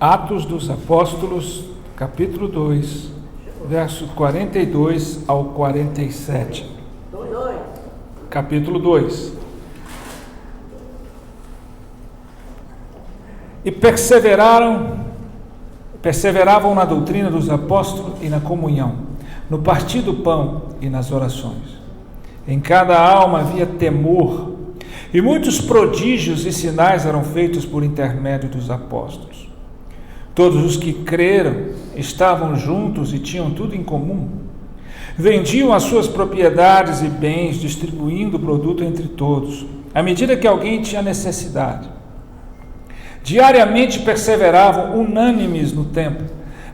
Atos dos Apóstolos, capítulo 2, versos 42 ao 47. Capítulo 2. E perseveravam na doutrina dos apóstolos e na comunhão, no partir do pão e nas orações. Em cada alma havia temor, e muitos prodígios e sinais eram feitos por intermédio dos apóstolos. Todos os que creram estavam juntos e tinham tudo em comum. Vendiam as suas propriedades e bens, distribuindo o produto entre todos, à medida que alguém tinha necessidade. Diariamente perseveravam unânimes no templo,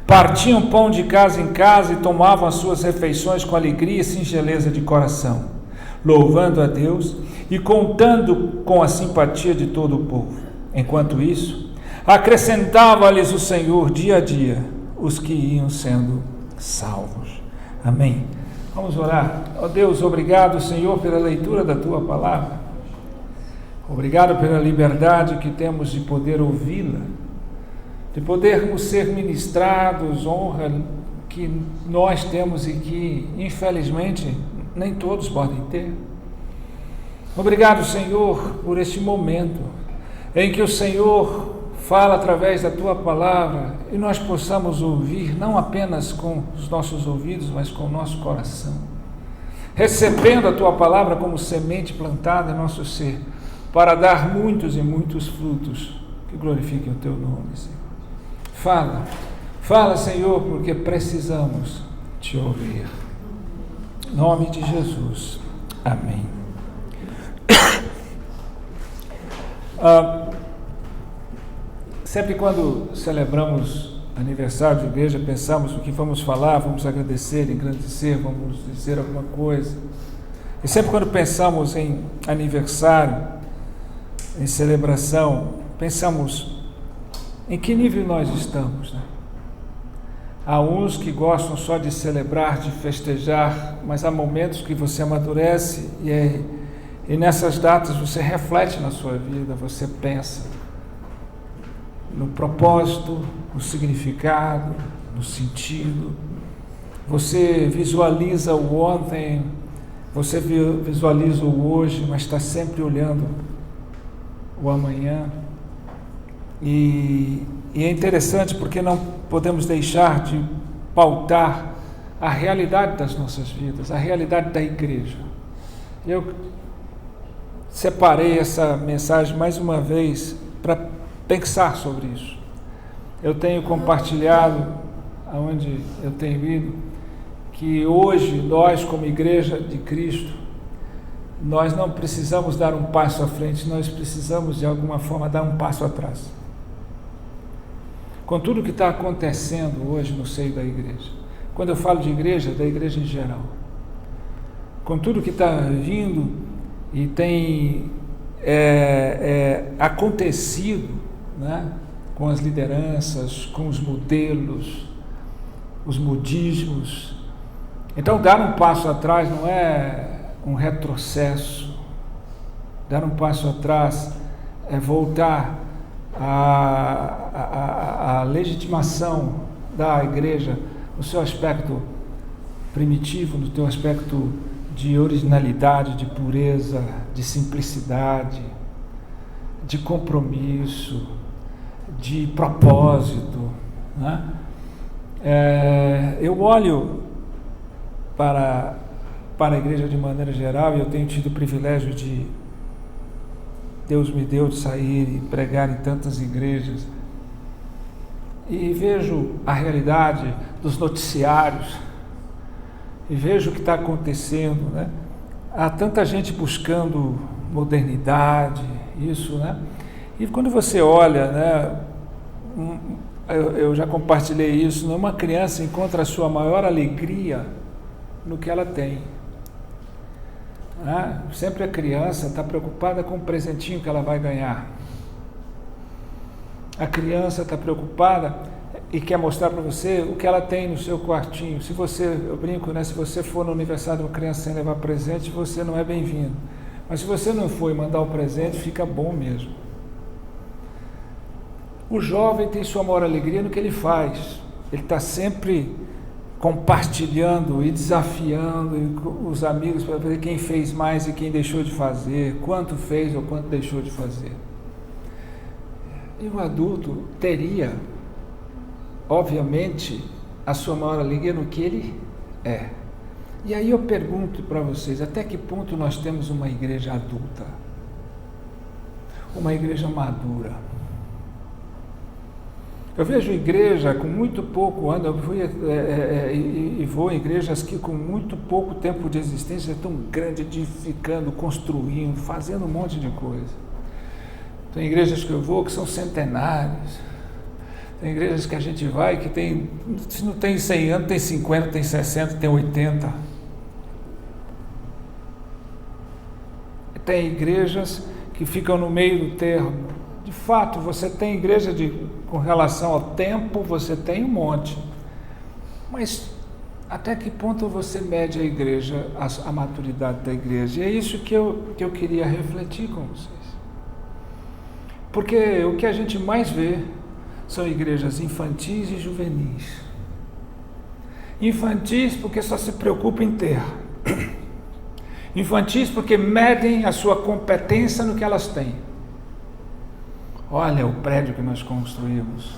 partiam pão de casa em casa e tomavam as suas refeições com alegria e singeleza de coração, louvando a Deus e contando com a simpatia de todo o povo. Enquanto isso, acrescentava-lhes o Senhor dia a dia os que iam sendo salvos. Amém. Vamos orar. Ó Deus, obrigado, Senhor, pela leitura da Tua palavra. Obrigado pela liberdade que temos de poder ouvi-la, de podermos ser ministrados, honra que nós temos e que, infelizmente, nem todos podem ter. Obrigado, Senhor, por este momento em que o Senhor fala através da Tua palavra e nós possamos ouvir, não apenas com os nossos ouvidos, mas com o nosso coração, recebendo a Tua palavra como semente plantada em nosso ser, para dar muitos e muitos frutos que glorifiquem o Teu nome, Senhor. Fala, Senhor, porque precisamos Te ouvir. Em nome de Jesus. Amém. Sempre quando celebramos aniversário de igreja, pensamos o que vamos falar, vamos agradecer, engrandecer, vamos dizer alguma coisa. E sempre quando pensamos em aniversário, em celebração, pensamos em que nível nós estamos, né? Há uns que gostam só de celebrar, de festejar, mas há momentos que você amadurece e nessas datas você reflete na sua vida, você pensa no propósito, no significado, no sentido. Você visualiza o ontem, você visualiza o hoje, mas está sempre olhando o amanhã. E é interessante porque não podemos deixar de pautar a realidade das nossas vidas, a realidade da igreja. Eu separei essa mensagem mais uma vez para pensar sobre isso. Eu tenho compartilhado, aonde eu tenho ido, que hoje nós, como igreja de Cristo, nós não precisamos dar um passo à frente, nós precisamos de alguma forma dar um passo atrás. Com tudo que está acontecendo hoje no seio da igreja, quando eu falo de igreja, da igreja em geral, com tudo que está vindo e tem acontecido, né, com as lideranças, com os modelos, os modismos, então dar um passo atrás não é um retrocesso. Dar um passo atrás é voltar à legitimação da igreja no seu aspecto primitivo, no seu aspecto de originalidade, de pureza, de simplicidade, de compromisso, de propósito, né? Eu olho para a igreja de maneira geral, e eu tenho tido o privilégio de Deus me deu de sair e pregar em tantas igrejas, e vejo a realidade dos noticiários, e vejo o que está acontecendo, né? Há tanta gente buscando modernidade, isso, né? E quando você olha, né, eu já compartilhei isso, uma criança encontra a sua maior alegria no que ela tem. Sempre a criança está preocupada com o presentinho que ela vai ganhar. A criança está preocupada e quer mostrar para você o que ela tem no seu quartinho. Eu brinco, né? Se você for no aniversário de uma criança sem levar presente, você não é bem-vindo. Mas se você não for e mandar o presente, fica bom mesmo. O jovem tem sua maior alegria no que ele faz. Ele está sempre compartilhando e desafiando os amigos para ver quem fez mais e quem deixou de fazer, quanto fez ou quanto deixou de fazer. E o adulto teria, obviamente, a sua maior alegria no que ele é. E aí eu pergunto para vocês, até que ponto nós temos uma igreja adulta? Uma igreja madura? Eu vejo igreja com muito pouco, vou em igrejas que com muito pouco tempo de existência é tão grande, edificando, construindo, fazendo um monte de coisa. Tem igrejas que eu vou que são centenárias. Tem igrejas que a gente vai que tem, se não tem 100 anos, tem 50, tem 60, tem 80. Tem igrejas que ficam no meio do termo. De fato, você tem igreja com relação ao tempo, você tem um monte. Mas até que ponto você mede a igreja, a maturidade da igreja? E é isso que eu queria refletir com vocês. Porque o que a gente mais vê são igrejas infantis e juvenis. Infantis porque só se preocupam em ter. Infantis porque medem a sua competência no que elas têm. Olha o prédio que nós construímos,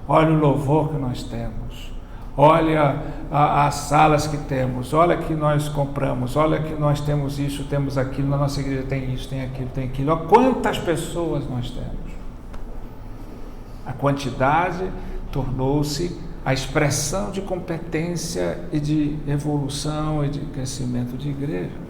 olha o louvor que nós temos, olha as salas que temos, olha que nós compramos, olha que nós temos isso, temos aquilo, na nossa igreja tem isso, tem aquilo, tem aquilo. Olha quantas pessoas nós temos. A quantidade tornou-se a expressão de competência e de evolução e de crescimento de igreja.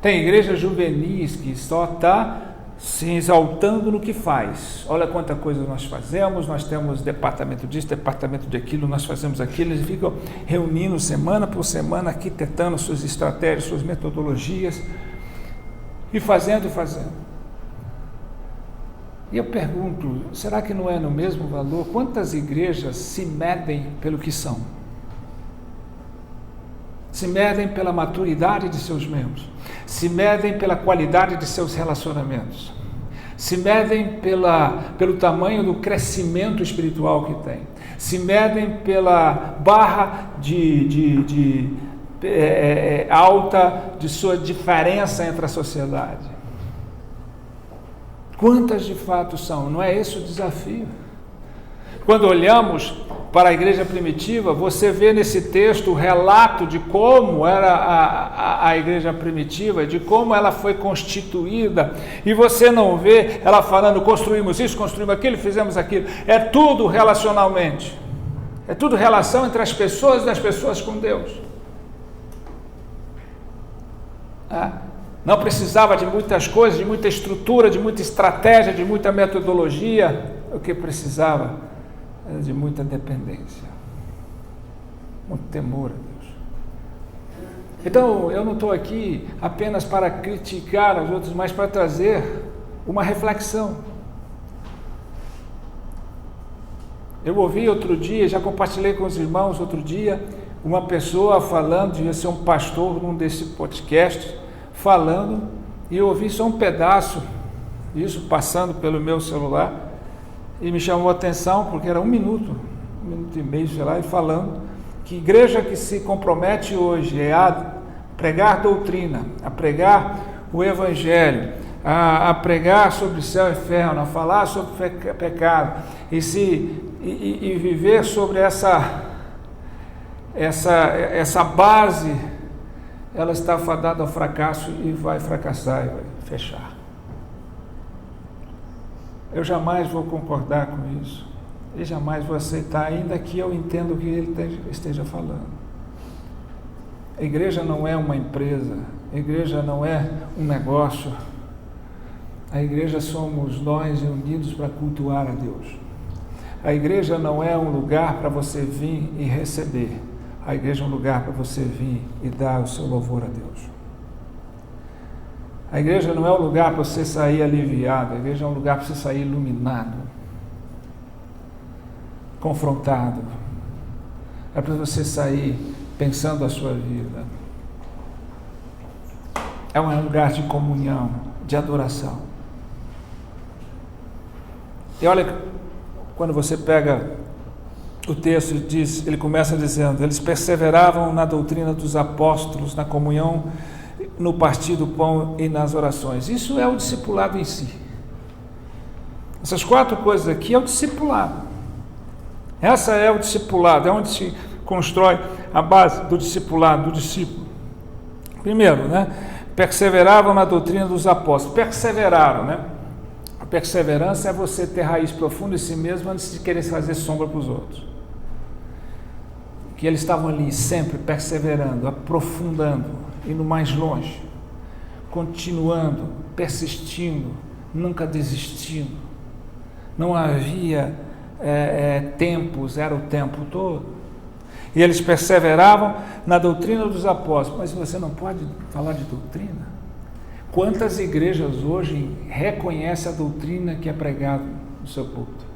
Tem igrejas juvenis que só está se exaltando no que faz. Olha quanta coisa nós fazemos, nós temos departamento disso, departamento de aquilo, nós fazemos aquilo. Eles ficam reunindo semana por semana, arquitetando suas estratégias, suas metodologias e fazendo. E eu pergunto, será que não é no mesmo valor? Quantas igrejas se medem pelo que são? Se medem pela maturidade de seus membros, se medem pela qualidade de seus relacionamentos, se medem pelo tamanho do crescimento espiritual que tem, se medem pela barra alta de sua diferença entre a sociedade. Quantas de fato são? Não é esse o desafio? Quando olhamos para a igreja primitiva, você vê nesse texto o relato de como era a igreja primitiva, de como ela foi constituída, e você não vê ela falando, construímos isso, construímos aquilo, fizemos aquilo. É tudo relacionalmente. É tudo relação entre as pessoas e as pessoas com Deus. Não precisava de muitas coisas, de muita estrutura, de muita estratégia, de muita metodologia. O que precisava de muita dependência, muito temor a Deus. Então, eu não estou aqui apenas para criticar os outros, mas para trazer uma reflexão. Eu ouvi outro dia, já compartilhei com os irmãos outro dia, uma pessoa falando, devia ser um pastor num desse podcast, falando, e eu ouvi só um pedaço, isso passando pelo meu celular, e me chamou a atenção, porque era 1 minuto e meio, sei lá, e falando que igreja que se compromete hoje é a pregar doutrina, a pregar o evangelho, a pregar sobre céu e inferno, a falar sobre pecado, e viver sobre essa base, ela está fadada ao fracasso e vai fracassar e vai fechar. Eu jamais vou concordar com isso, e jamais vou aceitar, ainda que eu entenda o que ele esteja falando. A igreja não é uma empresa, a igreja não é um negócio, a igreja somos nós unidos para cultuar a Deus. A igreja não é um lugar para você vir e receber, a igreja é um lugar para você vir e dar o seu louvor a Deus. A igreja não é um lugar para você sair aliviado, a igreja é um lugar para você sair iluminado, confrontado. É para você sair pensando a sua vida. É um lugar de comunhão, de adoração. E olha, quando você pega o texto, ele começa dizendo: eles perseveravam na doutrina dos apóstolos, na comunhão, no partir do pão e nas orações. Isso é o discipulado em si. Essas 4 coisas aqui é o discipulado. Essa é o discipulado, é onde se constrói a base do discipulado, do discípulo. Primeiro, perseveravam na doutrina dos apóstolos. Perseveraram, A perseverança é você ter raiz profunda em si mesmo antes de querer fazer sombra para os outros. Que eles estavam ali sempre perseverando, aprofundando, indo mais longe, continuando, persistindo, nunca desistindo. Não havia tempos, era o tempo todo. E eles perseveravam na doutrina dos apóstolos. Mas você não pode falar de doutrina? Quantas igrejas hoje reconhecem a doutrina que é pregada no seu culto?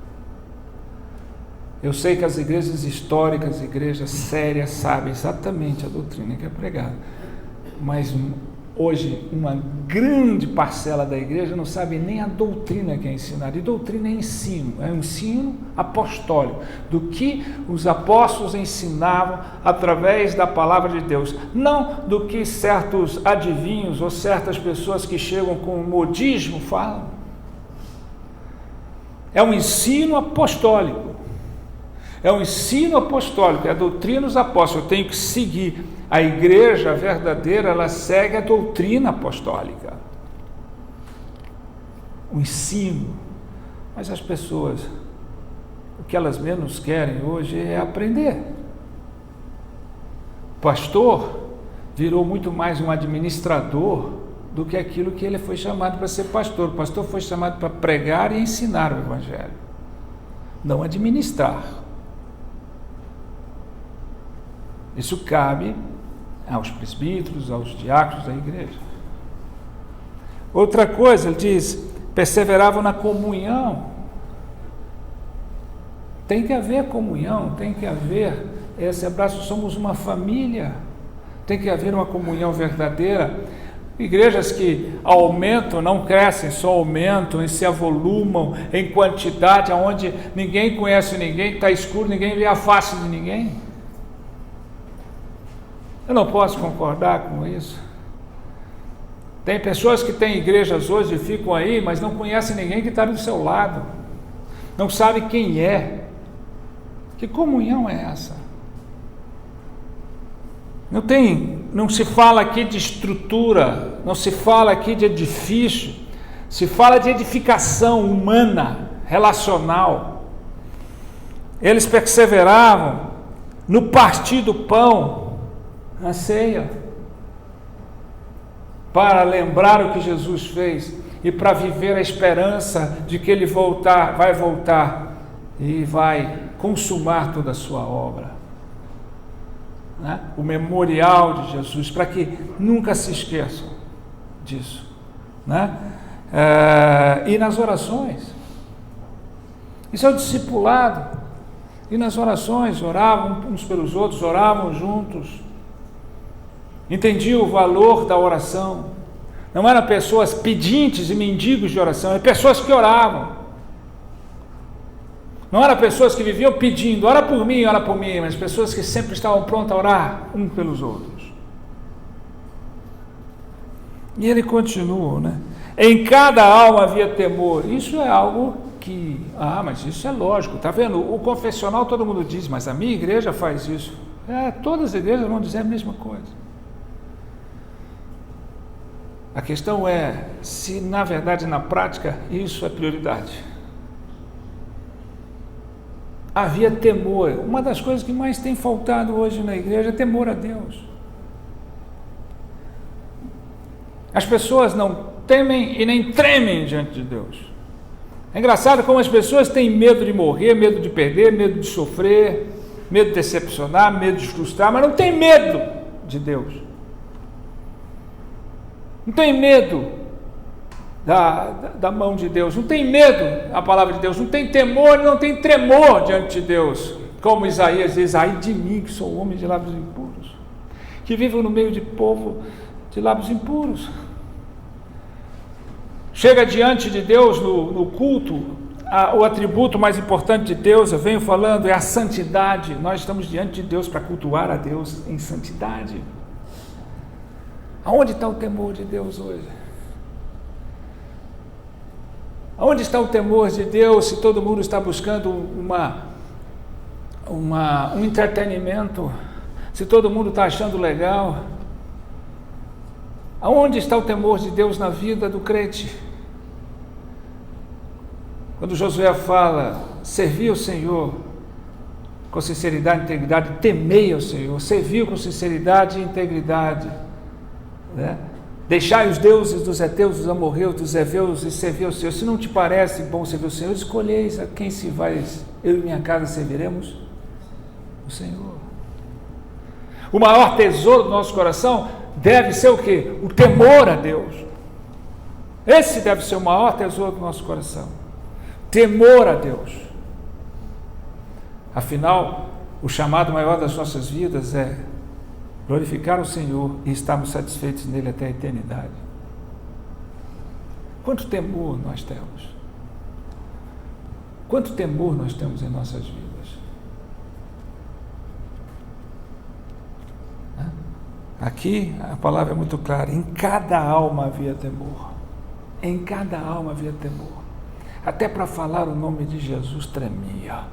Eu sei que as igrejas históricas, igrejas sérias, sabem exatamente a doutrina que é pregada. Mas hoje, uma grande parcela da igreja não sabe nem a doutrina que é ensinada. E doutrina é um ensino apostólico, do que os apóstolos ensinavam através da palavra de Deus, não do que certos adivinhos ou certas pessoas que chegam com modismo falam. É um ensino apostólico. É um ensino apostólico, é a doutrina dos apóstolos. Eu tenho que seguir. A igreja verdadeira, ela segue a doutrina apostólica. O ensino. Mas as pessoas, o que elas menos querem hoje é aprender. O pastor virou muito mais um administrador do que aquilo que ele foi chamado para ser pastor. O pastor foi chamado para pregar e ensinar o evangelho, não administrar. Isso cabe aos presbíteros, aos diáconos da igreja. Outra coisa, ele diz, perseveravam na comunhão. Tem que haver comunhão, tem que haver esse abraço, somos uma família, tem que haver uma comunhão verdadeira. Igrejas que aumentam, não crescem, só aumentam e se avolumam em quantidade, onde ninguém conhece ninguém, está escuro, ninguém vê a face de ninguém. Eu não posso concordar com isso. Tem pessoas que têm igrejas hoje e ficam aí, mas não conhecem ninguém que está do seu lado. Não sabe quem é. Que comunhão é essa? Não se fala aqui de estrutura, não se fala aqui de edifício, se fala de edificação humana, relacional. Eles perseveravam no partir do pão, na ceia, para lembrar o que Jesus fez e para viver a esperança de que Ele vai voltar e vai consumar toda a sua obra. O memorial de Jesus, para que nunca se esqueçam disso. E nas orações, isso é o discipulado. E nas orações, oravam uns pelos outros, oravam juntos. Entendiam o valor da oração. Não eram pessoas pedintes e mendigos de oração, eram pessoas que oravam. Não eram pessoas que viviam pedindo, ora por mim, mas pessoas que sempre estavam prontas a orar uns pelos outros. E ele continua, Em cada alma havia temor. Isso é algo que, mas isso é lógico, tá vendo? O confessional todo mundo diz, mas a minha igreja faz isso. Todas as igrejas vão dizer a mesma coisa. A questão é se, na verdade, na prática, isso é prioridade. Havia temor. Uma das coisas que mais tem faltado hoje na igreja é temor a Deus. As pessoas não temem e nem tremem diante de Deus. É engraçado como as pessoas têm medo de morrer, medo de perder, medo de sofrer, medo de decepcionar, medo de frustrar, mas não tem medo de Deus. Não tem medo da mão de Deus, não tem medo da palavra de Deus, não tem temor e não tem tremor diante de Deus. Como Isaías diz, ai de mim que sou homem de lábios impuros, que vivo no meio de povo de lábios impuros. Chega diante de Deus no culto, o atributo mais importante de Deus, eu venho falando, é a santidade. Nós estamos diante de Deus para cultuar a Deus em santidade. Aonde está o temor de Deus hoje? Aonde está o temor de Deus se todo mundo está buscando um entretenimento? Se todo mundo está achando legal? Aonde está o temor de Deus na vida do crente? Quando Josué fala, servi ao Senhor com sinceridade e integridade, temei ao Senhor, serviu com sinceridade e integridade, né? Deixai os deuses dos heteus, dos amorreus, dos heveus e servir ao Senhor. Se não te parece bom servir ao Senhor, escolheis a quem se vai, eu e minha casa serviremos o Senhor. O maior tesouro do nosso coração deve ser o quê? O temor a Deus. Esse deve ser o maior tesouro do nosso coração. Temor a Deus. Afinal, o chamado maior das nossas vidas é glorificar o Senhor e estarmos satisfeitos nele até a eternidade. Quanto temor nós temos? Quanto temor nós temos em nossas vidas? Aqui a palavra é muito clara, em cada alma havia temor. Em cada alma havia temor. Até para falar o nome de Jesus tremia.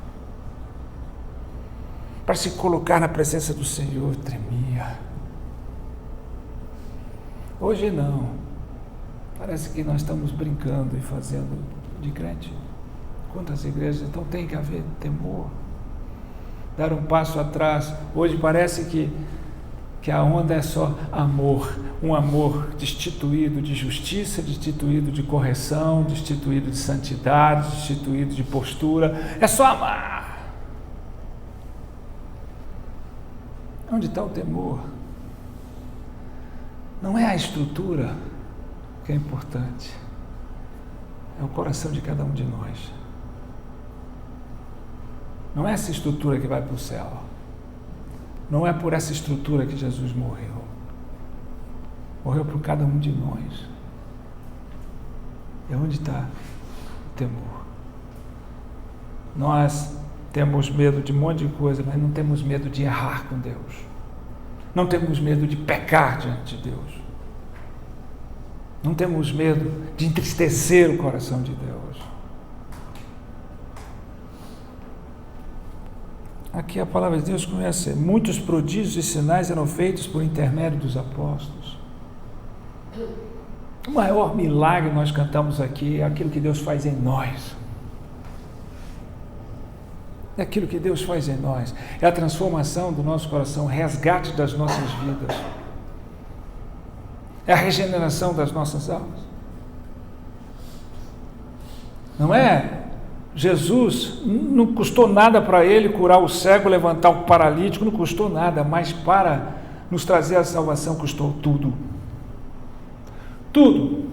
Para se colocar na presença do Senhor tremia. Hoje não. Parece que nós estamos brincando e fazendo de crente. Quantas igrejas? Então tem que haver temor. Dar um passo atrás. Hoje parece que a onda é só amor, um amor destituído de justiça, destituído de correção, destituído de santidade, destituído de postura, é só amar. Onde está o temor? Não é a estrutura que é importante, é o coração de cada um de nós. Não é essa estrutura que vai para o céu. Não é por essa estrutura que Jesus morreu. Morreu por cada um de nós. E onde está o temor? Nós temos medo de um monte de coisa, mas não temos medo de errar com Deus. Não temos medo de pecar diante de Deus. Não temos medo de entristecer o coração de Deus. Aqui a palavra de Deus começa: muitos prodígios e sinais eram feitos por intermédio dos apóstolos. O maior milagre nós cantamos aqui é aquilo que Deus faz em nós. É aquilo que Deus faz em nós. É a transformação do nosso coração, o resgate das nossas vidas. É a regeneração das nossas almas. Não é? Jesus, não custou nada para ele curar o cego, levantar o paralítico, não custou nada, mas para nos trazer a salvação custou tudo. Tudo.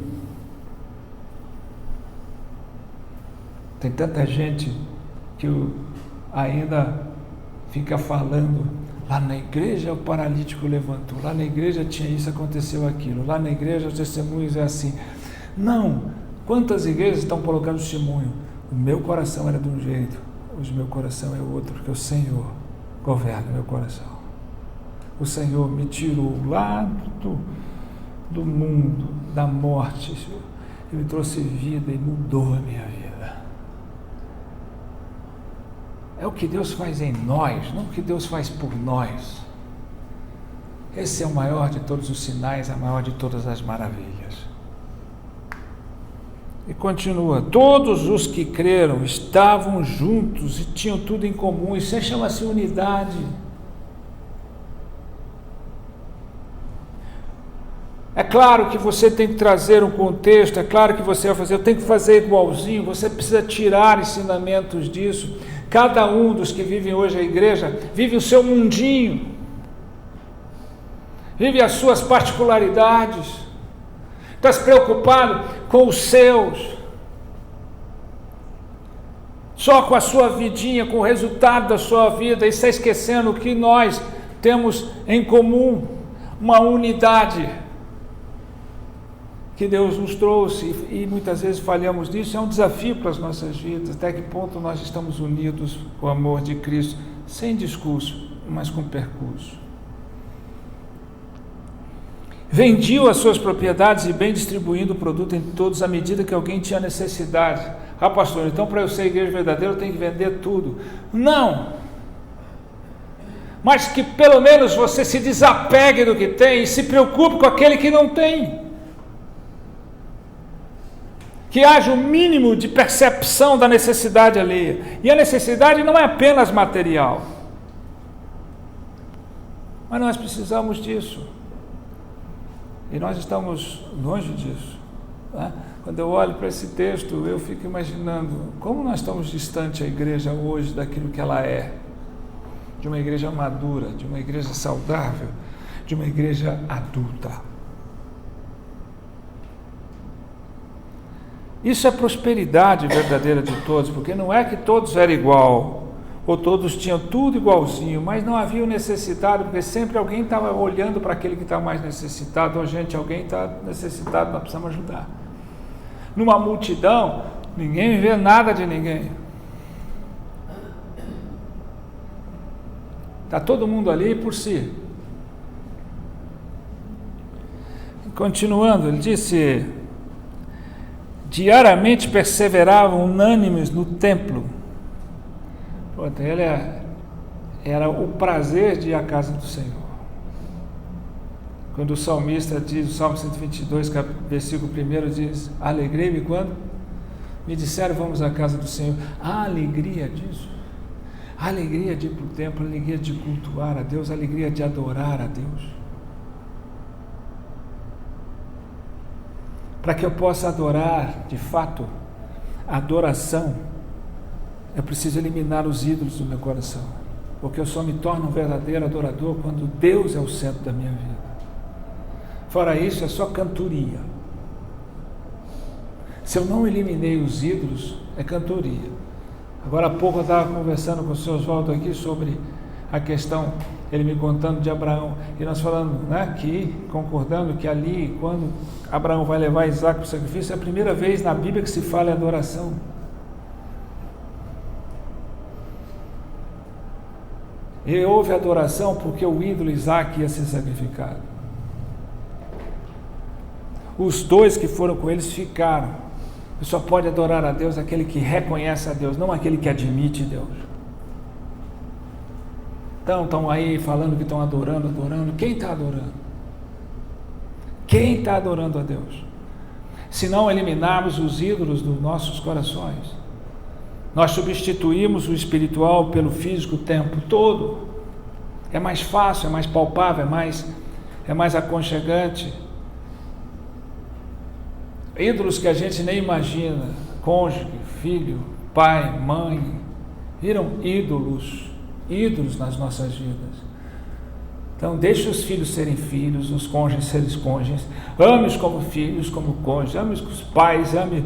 Tem tanta gente que ainda fica falando, lá na igreja o paralítico levantou, lá na igreja tinha isso, aconteceu aquilo, lá na igreja os testemunhos é assim. Não, quantas igrejas estão colocando testemunho? O meu coração era de um jeito, hoje meu coração é outro, porque o Senhor governa meu coração. O Senhor me tirou lá do mundo, da morte, Ele me trouxe vida e mudou a minha vida. É o que Deus faz em nós, não o que Deus faz por nós. Esse é o maior de todos os sinais, a maior de todas as maravilhas. E continua: todos os que creram estavam juntos e tinham tudo em comum. Isso chama-se unidade. É claro que você tem que trazer um contexto, é claro que você vai fazer, eu tenho que fazer igualzinho, você precisa tirar ensinamentos disso. Cada um dos que vivem hoje a igreja vive o seu mundinho, vive as suas particularidades. Está se preocupado com os seus, só com a sua vidinha, com o resultado da sua vida, e está esquecendo que nós temos em comum uma unidade. que Deus nos trouxe, e muitas vezes falhamos nisso. É um desafio para as nossas vidas, até que ponto nós estamos unidos com o amor de Cristo, sem discurso, mas com percurso. Vendiam as suas propriedades e bem distribuindo o produto em todos à medida que alguém tinha necessidade. Ah, pastor, então para eu ser igreja verdadeira eu tenho que vender tudo. Não! Mas que pelo menos você se desapegue do que tem e se preocupe com aquele que não tem. Que haja o mínimo de percepção da necessidade alheia. E a necessidade não é apenas material. Mas nós precisamos disso. E nós estamos longe disso. Tá? Quando eu olho para esse texto, eu fico imaginando como nós estamos distante a igreja hoje daquilo que ela é. De uma igreja madura, de uma igreja saudável, de uma igreja adulta. Isso é prosperidade verdadeira de todos, porque não é que todos eram igual, ou todos tinham tudo igualzinho, mas não havia o necessitado, porque sempre alguém estava olhando para aquele que está mais necessitado. Ou gente, alguém está necessitado, nós precisamos ajudar. Numa multidão, ninguém vê nada de ninguém. Está todo mundo ali por si. Continuando, ele disse: diariamente perseveravam unânimes no templo. Pronto, ele era o prazer de ir à casa do Senhor. Quando o salmista diz, o Salmo 122, versículo 1, diz: alegrei-me quando me disseram vamos à casa do Senhor. A alegria disso, a alegria de ir para o templo, a alegria de cultuar a Deus, a alegria de adorar a Deus. Para que eu possa adorar, de fato, a adoração, eu preciso eliminar os ídolos do meu coração, porque eu só me torno um verdadeiro adorador quando Deus é o centro da minha vida. Fora isso, é só cantoria. Se eu não eliminei os ídolos, é cantoria. Agora há pouco eu estava conversando com o senhor Oswaldo aqui sobre a questão, ele me contando de Abraão, e nós falando, né, que, concordando que ali, quando Abraão vai levar Isaac para o sacrifício, é a primeira vez na Bíblia que se fala em adoração. E houve adoração porque o ídolo Isaac ia ser sacrificado. Os dois que foram com eles ficaram. Só pode adorar a Deus aquele que reconhece a Deus, não aquele que admite Deus. Então estão aí falando que estão adorando. Quem está adorando? Quem está adorando a Deus? Se não eliminarmos os ídolos dos nossos corações, nós substituímos o espiritual pelo físico o tempo todo. É mais fácil, é mais palpável, é mais aconchegante. Ídolos que a gente nem imagina, cônjuge, filho, pai, mãe, viram ídolos nas nossas vidas. Então deixe os filhos serem filhos, os cônjuges serem cônjuges, ame-os como filhos, como cônjuges, ame os pais, ame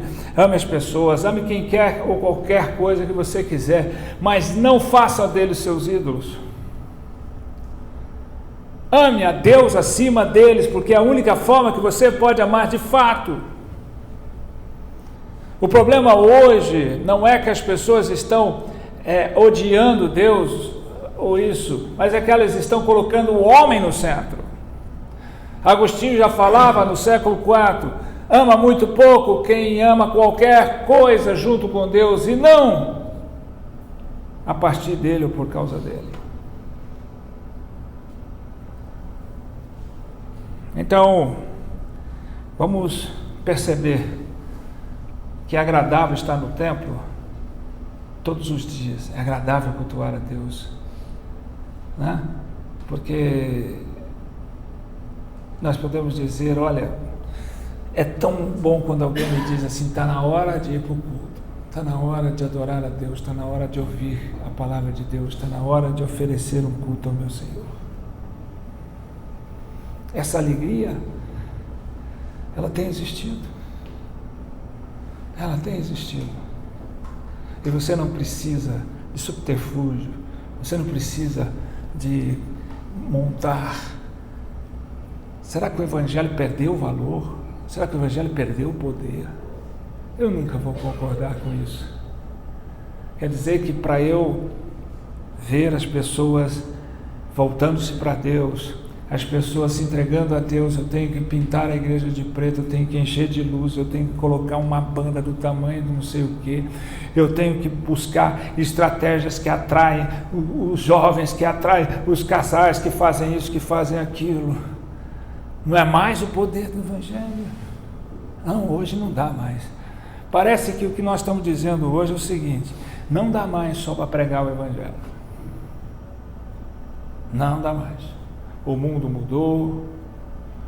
as pessoas, ame quem quer ou qualquer coisa que você quiser, mas não faça deles seus ídolos. Ame a Deus acima deles, porque é a única forma que você pode amar de fato. O problema hoje não é que as pessoas estão odiando Deus ou isso, mas é que elas estão colocando o homem no centro. Agostinho já falava no século IV, ama muito pouco quem ama qualquer coisa junto com Deus e não a partir dele ou por causa dele. Então, vamos perceber que é agradável estar no templo todos os dias, é agradável cultuar a Deus, né? Porque nós podemos dizer, olha, é tão bom quando alguém me diz assim, está na hora de ir para o culto, está na hora de adorar a Deus, está na hora de ouvir a palavra de Deus, está na hora de oferecer um culto ao meu Senhor. Essa alegria, ela tem existido. Ela tem existido. E você não precisa de subterfúgio, você não precisa de montar. Será que o Evangelho perdeu o valor? Será que o Evangelho perdeu o poder? Eu nunca vou concordar com isso. Quer dizer que para eu ver as pessoas voltando-se para Deus, as pessoas se entregando a Deus, eu tenho que pintar a igreja de preto, eu tenho que encher de luz, eu tenho que colocar uma banda do tamanho de não sei o que, eu tenho que buscar estratégias que atraem os jovens, que atraem os casais, que fazem isso, que fazem aquilo. Não é mais o poder do Evangelho? Não, hoje não dá mais. Parece que o que nós estamos dizendo hoje é o seguinte: não dá mais só para pregar o Evangelho. Não dá mais. O mundo mudou,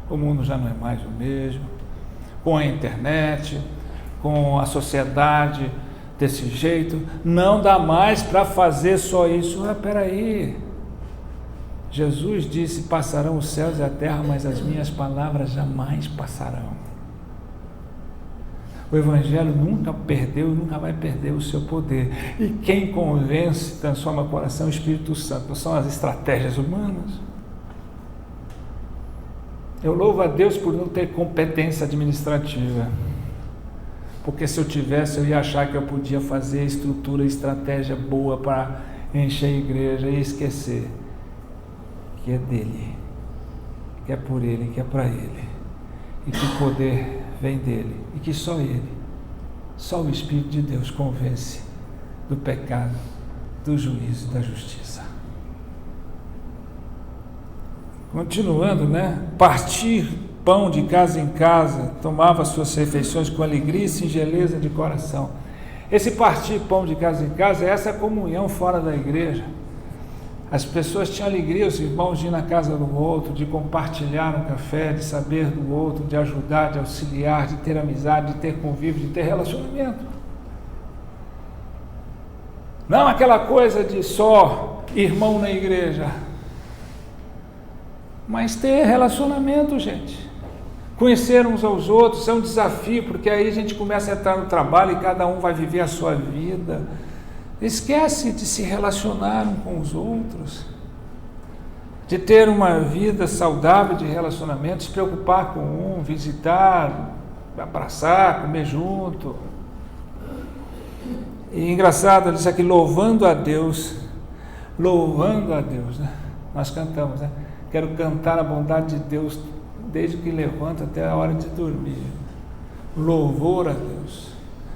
o mundo já não é mais o mesmo, com a internet, com a sociedade desse jeito, não dá mais para fazer só isso. Peraí, Jesus disse: passarão os céus e a terra, mas as minhas palavras jamais passarão. O Evangelho nunca perdeu e nunca vai perder o seu poder, e quem convence, transforma o coração, é o Espírito Santo, não são as estratégias humanas. Eu louvo a Deus por não ter competência administrativa, porque se eu tivesse, eu ia achar que eu podia fazer estrutura, estratégia boa para encher a igreja e esquecer que é dele, que é por ele, que é para ele, e que o poder vem dele, e que só ele, só o Espírito de Deus convence do pecado, do juízo e da justiça. Continuando, partir pão de casa em casa, tomava suas refeições com alegria e singeleza de coração. Esse partir pão de casa em casa é essa comunhão fora da igreja. As pessoas tinham alegria, os irmãos, de ir na casa do outro, de compartilhar um café, de saber do outro, de ajudar, de auxiliar, de ter amizade, de ter convívio, de ter relacionamento. Não aquela coisa de só irmão na igreja, mas ter relacionamento, gente. Conhecer uns aos outros é um desafio, porque aí a gente começa a entrar no trabalho e cada um vai viver a sua vida. Esquece de se relacionar um com os outros, de ter uma vida saudável de relacionamento, se preocupar com um, visitar, abraçar, comer junto. E engraçado, ele diz aqui, louvando a Deus, nós cantamos, quero cantar a bondade de Deus desde que levanto até a hora de dormir. Louvor a Deus,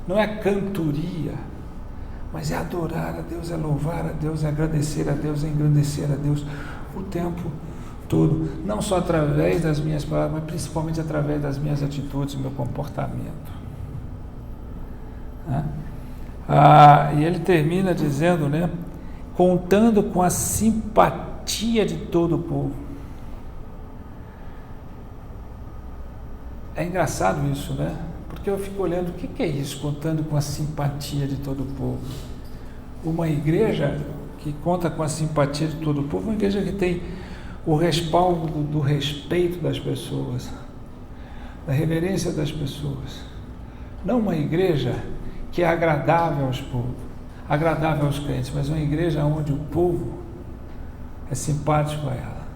não é cantoria, mas é adorar a Deus, é louvar a Deus, é agradecer a Deus, é engrandecer a Deus o tempo todo, não só através das minhas palavras, mas principalmente através das minhas atitudes, do meu comportamento. E ele termina dizendo, contando com a simpatia de todo o povo. É engraçado isso, porque eu fico olhando, o que é isso, contando com a simpatia de todo o povo? Uma igreja que conta com a simpatia de todo o povo, uma igreja que tem o respaldo do respeito das pessoas, da reverência das pessoas. Não uma igreja que é agradável aos povos, agradável aos crentes, mas uma igreja onde o povo é simpático a ela.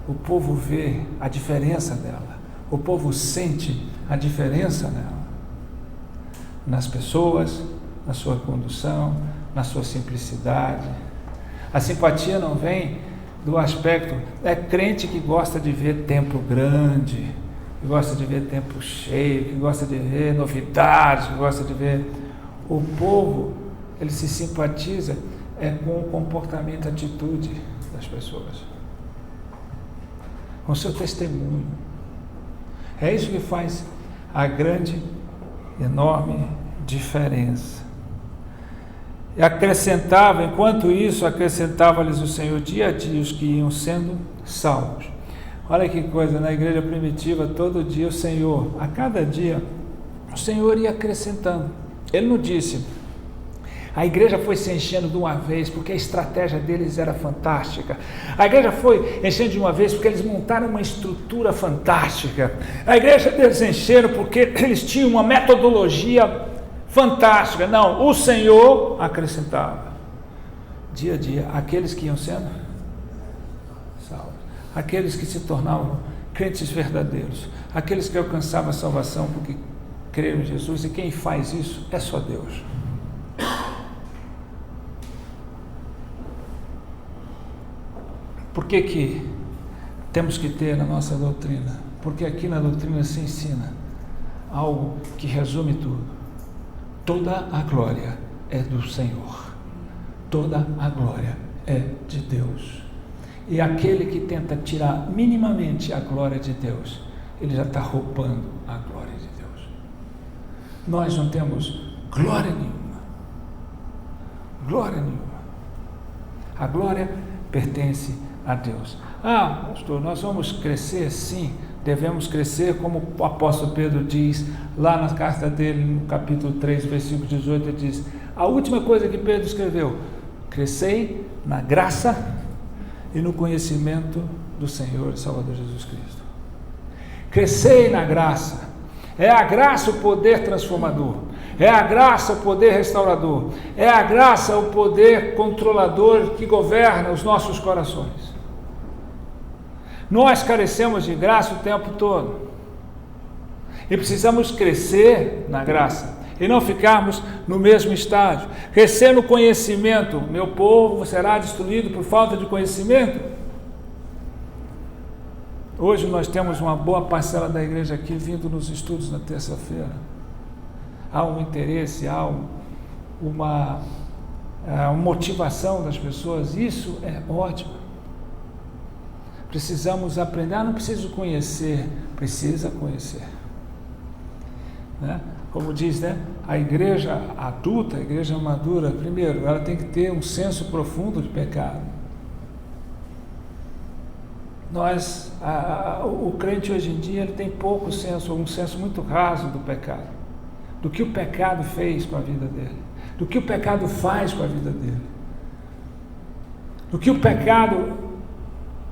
O povo vê a diferença dela. O povo sente a diferença nela, nas pessoas, na sua condução, na sua simplicidade. A simpatia não vem do aspecto, é crente que gosta de ver templo grande, que gosta de ver templo cheio, que gosta de ver novidades, que gosta de ver... O povo, ele se simpatiza com o comportamento, a atitude das pessoas, com o seu testemunho. É isso que faz a grande, enorme diferença. E acrescentava, enquanto isso, acrescentava-lhes o Senhor dia a dia os que iam sendo salvos. Olha que coisa, na igreja primitiva, todo dia o Senhor, a cada dia, o Senhor ia acrescentando. Ele não disse, a igreja foi se enchendo de uma vez porque a estratégia deles era fantástica. A igreja foi enchendo de uma vez porque eles montaram uma estrutura fantástica. A igreja deles encheram porque eles tinham uma metodologia fantástica. Não, o Senhor acrescentava. Dia a dia, aqueles que iam sendo salvos, aqueles que se tornavam crentes verdadeiros, aqueles que alcançavam a salvação porque creram em Jesus, e quem faz isso é só Deus. Por que temos que ter na nossa doutrina? Porque aqui na doutrina se ensina algo que resume tudo. Toda a glória é do Senhor. Toda a glória é de Deus. E aquele que tenta tirar minimamente a glória de Deus, ele já está roubando a glória de Deus. Nós não temos glória nenhuma. Glória nenhuma. A glória pertence a Deus. Pastor, nós vamos crescer? Sim, devemos crescer, como o apóstolo Pedro diz lá na carta dele, no capítulo 3, versículo 18, ele diz, a última coisa que Pedro escreveu: crescei na graça e no conhecimento do Senhor e Salvador Jesus Cristo. Crescei na graça. É a graça o poder transformador, é a graça o poder restaurador, é a graça o poder controlador que governa os nossos corações. Nós carecemos de graça o tempo todo e precisamos crescer na graça e não ficarmos no mesmo estágio. Crescer no conhecimento. Meu povo será destruído por falta de conhecimento. Hoje nós temos uma boa parcela da igreja aqui vindo nos estudos na terça-feira. Há um interesse, há uma motivação das pessoas. Isso é ótimo. Precisamos aprender. Não preciso conhecer, precisa conhecer. Né? Como diz, né? A igreja adulta, a igreja madura, primeiro, ela tem que ter um senso profundo de pecado. O crente hoje em dia ele tem pouco senso, um senso muito raso do pecado, do que o pecado fez com a vida dele, do que o pecado faz com a vida dele, do que o pecado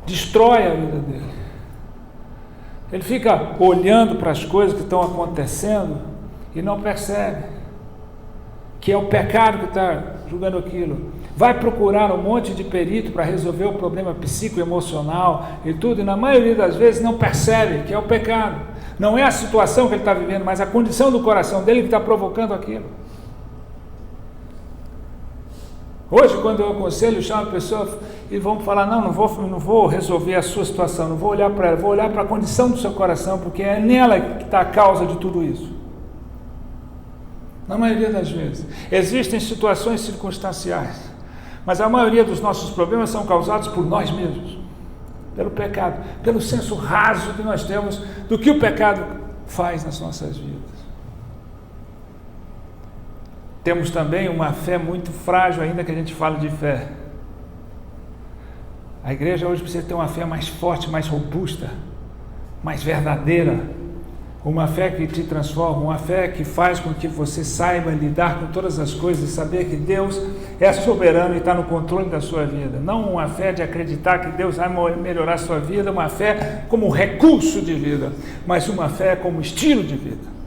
destrói a vida dele. Ele fica olhando para as coisas que estão acontecendo e não percebe que é o pecado que está julgando aquilo. Vai procurar um monte de perito para resolver o problema psicoemocional e tudo, e na maioria das vezes não percebe que é o pecado. Não é a situação que ele está vivendo, mas a condição do coração dele que está provocando aquilo. Hoje, quando eu aconselho, chamo a pessoa e vão falar, não vou resolver a sua situação, não vou olhar para ela, vou olhar para a condição do seu coração, porque é nela que está a causa de tudo isso. Na maioria das vezes. Existem situações circunstanciais, mas a maioria dos nossos problemas são causados por nós mesmos, pelo pecado, pelo senso raso que nós temos do que o pecado faz nas nossas vidas. Temos também uma fé muito frágil, ainda que a gente fale de fé. A igreja hoje precisa ter uma fé mais forte, mais robusta, mais verdadeira. Uma fé que te transforma, uma fé que faz com que você saiba lidar com todas as coisas e saber que Deus é soberano e está no controle da sua vida. Não uma fé de acreditar que Deus vai melhorar a sua vida, uma fé como recurso de vida, mas uma fé como estilo de vida.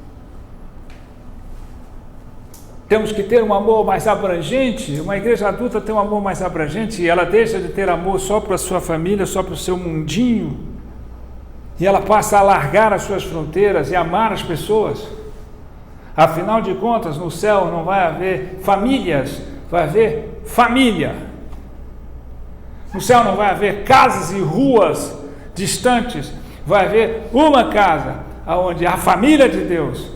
Temos que ter um amor mais abrangente. Uma igreja adulta tem um amor mais abrangente e ela deixa de ter amor só para a sua família, só para o seu mundinho. E ela passa a largar as suas fronteiras e amar as pessoas. Afinal de contas, no céu não vai haver famílias, vai haver família. No céu não vai haver casas e ruas distantes, vai haver uma casa, onde a família de Deus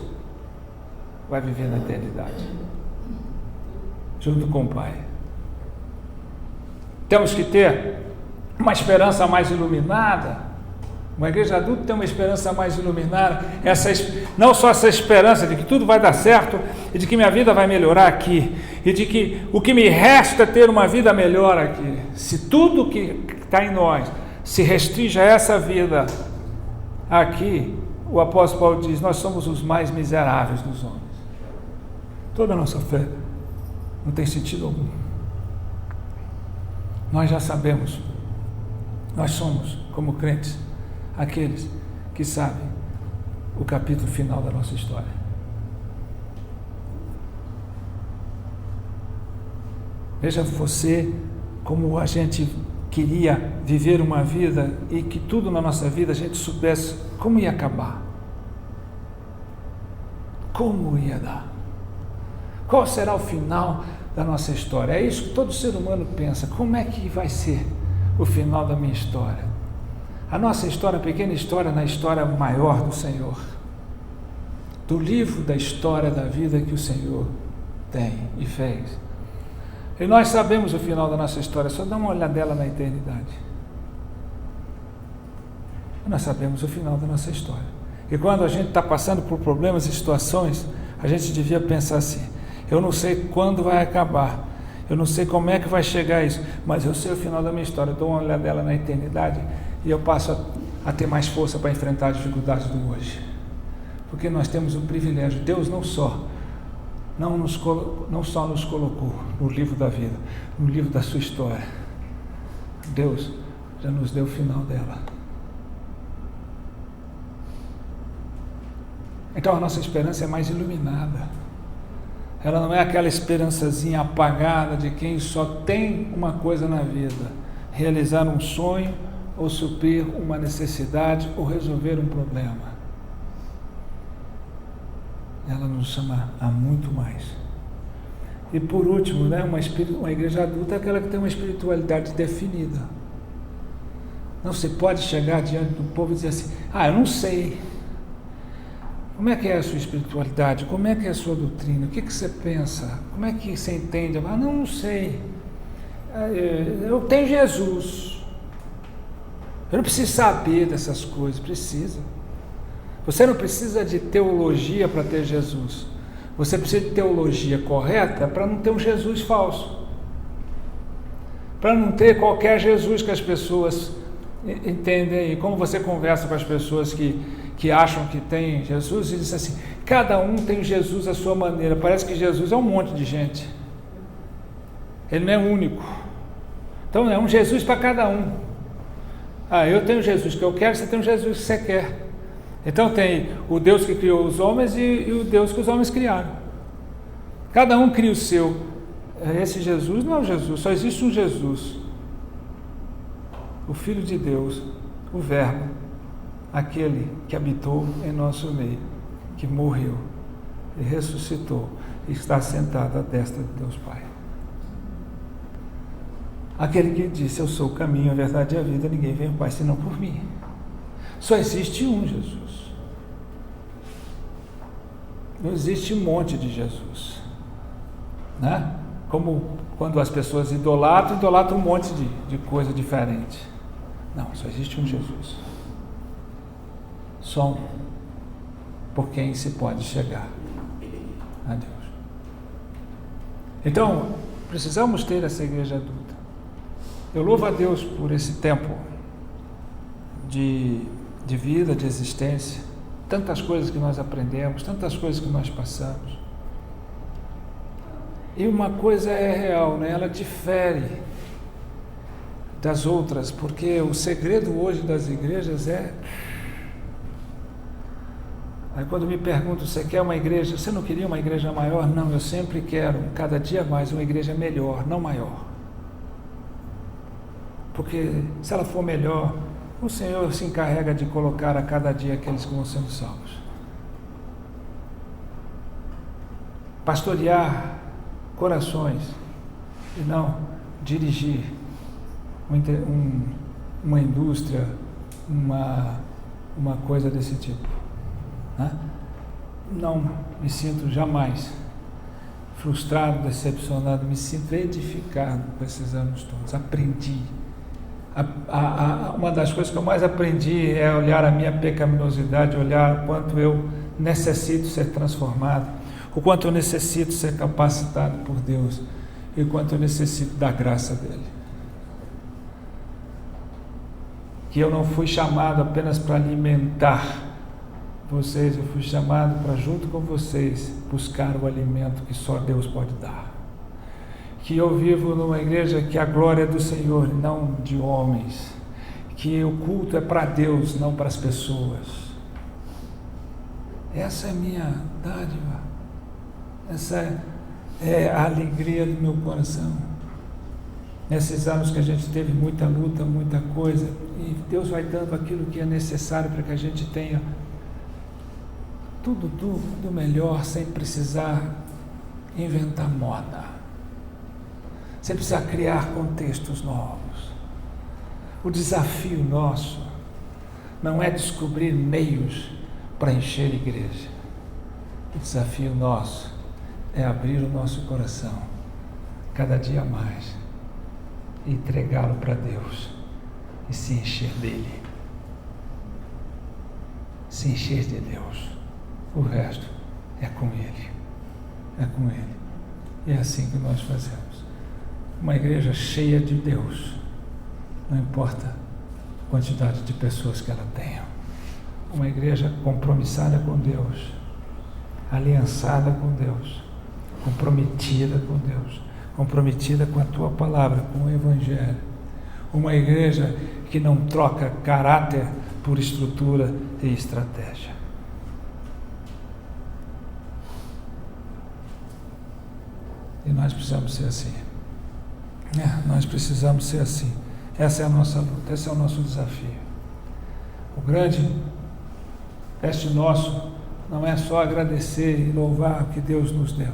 vai viver na eternidade, junto com o Pai. Temos que ter uma esperança mais iluminada. Uma igreja adulta tem uma esperança mais iluminada, não só essa esperança de que tudo vai dar certo e de que minha vida vai melhorar aqui, e de que o que me resta é ter uma vida melhor aqui. Se tudo que está em nós se restringe a essa vida aqui, o apóstolo Paulo diz, nós somos os mais miseráveis dos homens. Toda a nossa fé não tem sentido algum. Nós já sabemos, nós somos, como crentes, aqueles que sabem o capítulo final da nossa história. Veja você como a gente queria viver uma vida e que tudo na nossa vida a gente soubesse como ia acabar. Como ia dar? Qual será o final da nossa história? É isso que todo ser humano pensa. Como é que vai ser o final da minha história? A nossa história, a pequena história, na história maior do Senhor. Do livro da história da vida que o Senhor tem e fez. E nós sabemos o final da nossa história, só dá uma olhadela na eternidade. Nós sabemos o final da nossa história. E quando a gente está passando por problemas e situações, a gente devia pensar assim: eu não sei quando vai acabar, eu não sei como é que vai chegar isso, mas eu sei o final da minha história, eu dou uma olhadela na eternidade e eu passo a ter mais força para enfrentar as dificuldades do hoje. Porque nós temos o privilégio, Deus não só nos colocou no livro da vida, no livro da sua história, Deus já nos deu o final dela. Então a nossa esperança é mais iluminada. Ela não é aquela esperançazinha apagada de quem só tem uma coisa na vida: realizar um sonho, ou suprir uma necessidade, ou resolver um problema. Ela nos chama a muito mais. E por último, né, uma igreja adulta é aquela que tem uma espiritualidade definida. Não se pode chegar diante do povo e dizer assim: eu não sei. Como é que é a sua espiritualidade? Como é que é a sua doutrina? O que você pensa? Como é que você entende? Não sei. Eu tenho Jesus. Eu não preciso saber dessas coisas. Precisa. Você não precisa de teologia para ter Jesus. Você precisa de teologia correta para não ter um Jesus falso. Para não ter qualquer Jesus que as pessoas entendem. E como você conversa com as pessoas que acham que tem Jesus e diz assim: cada um tem Jesus à sua maneira. Parece que Jesus é um monte de gente. Ele não é único. Então é um Jesus para cada um. Eu tenho Jesus que eu quero, você tem um Jesus que você quer. Então tem o Deus que criou os homens e o Deus que os homens criaram. Cada um cria o seu. Esse Jesus não é o Jesus, só existe um Jesus. O Filho de Deus, o Verbo, aquele que habitou em nosso meio, que morreu e ressuscitou e está sentado à destra de Deus Pai. Aquele que disse: eu sou o caminho, a verdade e a vida, ninguém vem ao Pai senão por mim. Só existe um Jesus. Não existe um monte de Jesus, né? Como quando as pessoas idolatram um monte de coisa diferente. Não, só existe um Jesus. Só um por quem se pode chegar a Deus. Então, precisamos ter essa igreja adulta. Eu louvo a Deus por esse tempo de vida, de existência, tantas coisas que nós aprendemos, tantas coisas que nós passamos. E uma coisa é real, né? Ela difere das outras, porque o segredo hoje das igrejas é... Aí quando me perguntam: você quer uma igreja? Você não queria uma igreja maior? Não, eu sempre quero, cada dia mais, uma igreja melhor, não maior. Porque se ela for melhor, o Senhor se encarrega de colocar a cada dia aqueles que vão sendo salvos. Pastorear corações e não dirigir uma indústria, uma coisa desse tipo, né? Não me sinto jamais frustrado, decepcionado, me sinto edificado com esses anos todos. Aprendi. Uma das coisas que eu mais aprendi é olhar a minha pecaminosidade, olhar o quanto eu necessito ser transformado, o quanto eu necessito ser capacitado por Deus e o quanto eu necessito da graça dele. Que eu não fui chamado apenas para alimentar vocês, eu fui chamado para, junto com vocês, buscar o alimento que só Deus pode dar. Que eu vivo numa igreja que a glória é do Senhor, não de homens. Que o culto é para Deus, não para as pessoas. Essa é a minha dádiva. Essa é a alegria do meu coração. nesses anos que a gente teve muita luta, muita coisa, e Deus vai dando aquilo que é necessário para que a gente tenha tudo do melhor, sem precisar inventar moda, sem precisar criar contextos novos. O desafio nosso não é descobrir meios para encher a igreja. O desafio nosso é abrir o nosso coração cada dia mais e entregá-lo para Deus e se encher dele. Se encher de Deus. O resto é com Ele. É com Ele. E é assim que nós fazemos. Uma igreja cheia de Deus, não importa a quantidade de pessoas que ela tenha. Uma igreja compromissada com Deus, aliançada com Deus, comprometida com Deus, comprometida com a Tua Palavra, com o Evangelho. Uma igreja que não troca caráter por estrutura e estratégia. E nós precisamos ser assim. Nós precisamos ser assim. Essa é a nossa luta, esse é o nosso desafio. O grande teste nosso não é só agradecer e louvar o que Deus nos deu.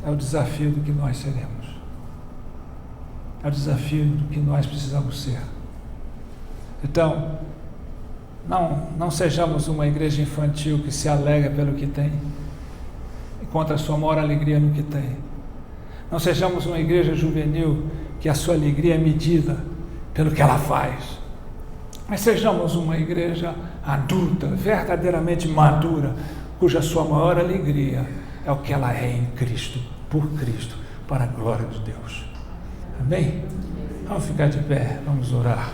É o desafio do que nós seremos. É o desafio do que nós precisamos ser. Então, não sejamos uma igreja infantil que se alegra pelo que tem e contra a sua maior alegria no que tem. Não sejamos uma igreja juvenil que a sua alegria é medida pelo que ela faz. Mas sejamos uma igreja adulta, verdadeiramente madura, cuja sua maior alegria é o que ela é em Cristo, por Cristo, para a glória de Deus. Amém? Vamos ficar de pé, vamos orar.